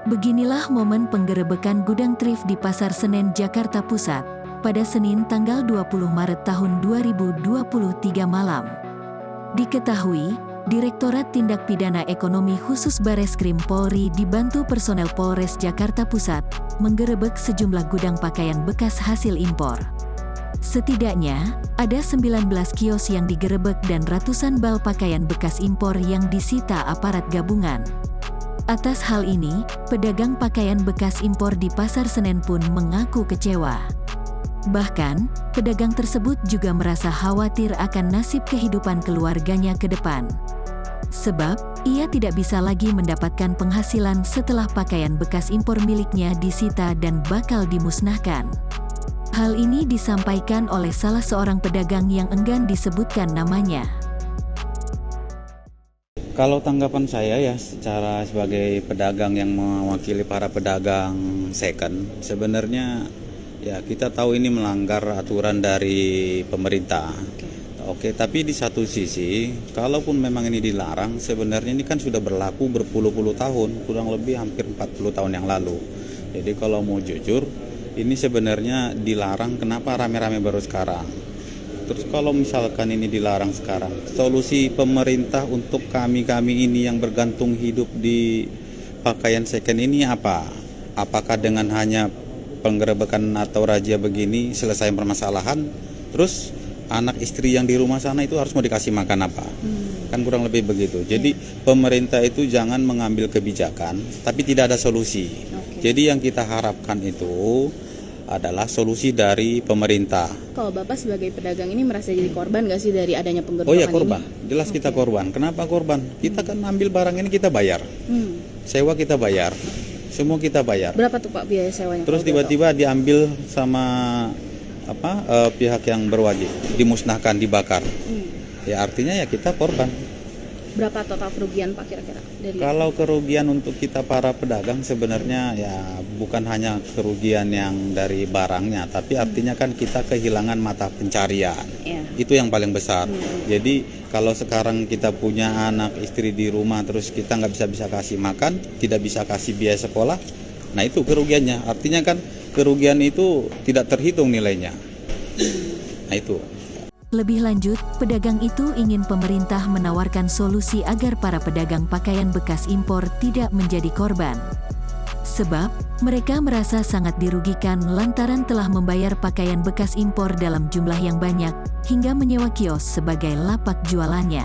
Beginilah momen penggerebekan gudang thrift di Pasar Senen, Jakarta Pusat, pada Senin tanggal 20 Maret tahun 2023 malam. Diketahui, Direktorat Tindak Pidana Ekonomi Khusus Bareskrim Polri dibantu personel Polres Jakarta Pusat, menggerebek sejumlah gudang pakaian bekas hasil impor. Setidaknya, ada 19 kios yang digerebek dan ratusan bal pakaian bekas impor yang disita aparat gabungan. Atas hal ini, pedagang pakaian bekas impor di Pasar Senen pun mengaku kecewa. Bahkan, pedagang tersebut juga merasa khawatir akan nasib kehidupan keluarganya ke depan. Sebab, ia tidak bisa lagi mendapatkan penghasilan setelah pakaian bekas impor miliknya disita dan bakal dimusnahkan. Hal ini disampaikan oleh salah seorang pedagang yang enggan disebutkan namanya. Kalau tanggapan saya ya, secara sebagai pedagang yang mewakili para pedagang second, sebenarnya ya kita tahu ini melanggar aturan dari pemerintah. Oke, tapi di satu sisi, kalaupun memang ini dilarang, sebenarnya ini kan sudah berlaku berpuluh-puluh tahun, kurang lebih hampir 40 tahun yang lalu. Jadi kalau mau jujur, ini sebenarnya dilarang, kenapa rame-rame baru sekarang? Terus kalau misalkan ini dilarang sekarang, solusi pemerintah untuk kami-kami ini yang bergantung hidup di pakaian second ini apa? Apakah dengan hanya penggerebekan atau razia begini selesai permasalahan? Terus anak istri yang di rumah sana itu harus mau dikasih makan apa? Kan kurang lebih begitu. Jadi pemerintah itu jangan mengambil kebijakan, tapi tidak ada solusi. Jadi yang kita harapkan itu adalah solusi dari pemerintah. Kalau Bapak sebagai pedagang ini merasa jadi korban nggak sih dari adanya penggerbekan ini? Oh ya korban, ini? Jelas kita korban. Kenapa korban? Kita kan ambil barang ini kita bayar, sewa kita bayar, semua kita bayar. Berapa tuh Pak biaya sewanya? Terus tiba-tiba diambil sama pihak yang berwajib, dimusnahkan, dibakar. Ya artinya ya kita korban. Berapa total kerugian Pak kira-kira? Kalau kerugian untuk kita para pedagang sebenarnya ya bukan hanya kerugian yang dari barangnya, tapi artinya kan kita kehilangan mata pencarian. Itu yang paling besar. Jadi kalau sekarang kita punya anak istri di rumah terus kita nggak bisa kasih makan, tidak bisa kasih biaya sekolah, nah itu kerugiannya. Artinya kan kerugian itu tidak terhitung nilainya. Nah itu. Lebih lanjut, pedagang itu ingin pemerintah menawarkan solusi agar para pedagang pakaian bekas impor tidak menjadi korban. Sebab, mereka merasa sangat dirugikan lantaran telah membayar pakaian bekas impor dalam jumlah yang banyak, hingga menyewa kios sebagai lapak jualannya.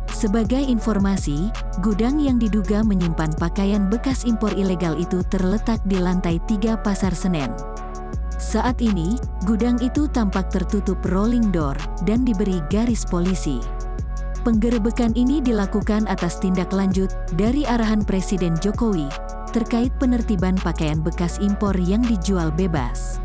Sebagai informasi, gudang yang diduga menyimpan pakaian bekas impor ilegal itu terletak di lantai 3 Pasar Senen. Saat ini, gudang itu tampak tertutup rolling door dan diberi garis polisi. Penggerebekan ini dilakukan atas tindak lanjut dari arahan Presiden Jokowi terkait penertiban pakaian bekas impor yang dijual bebas.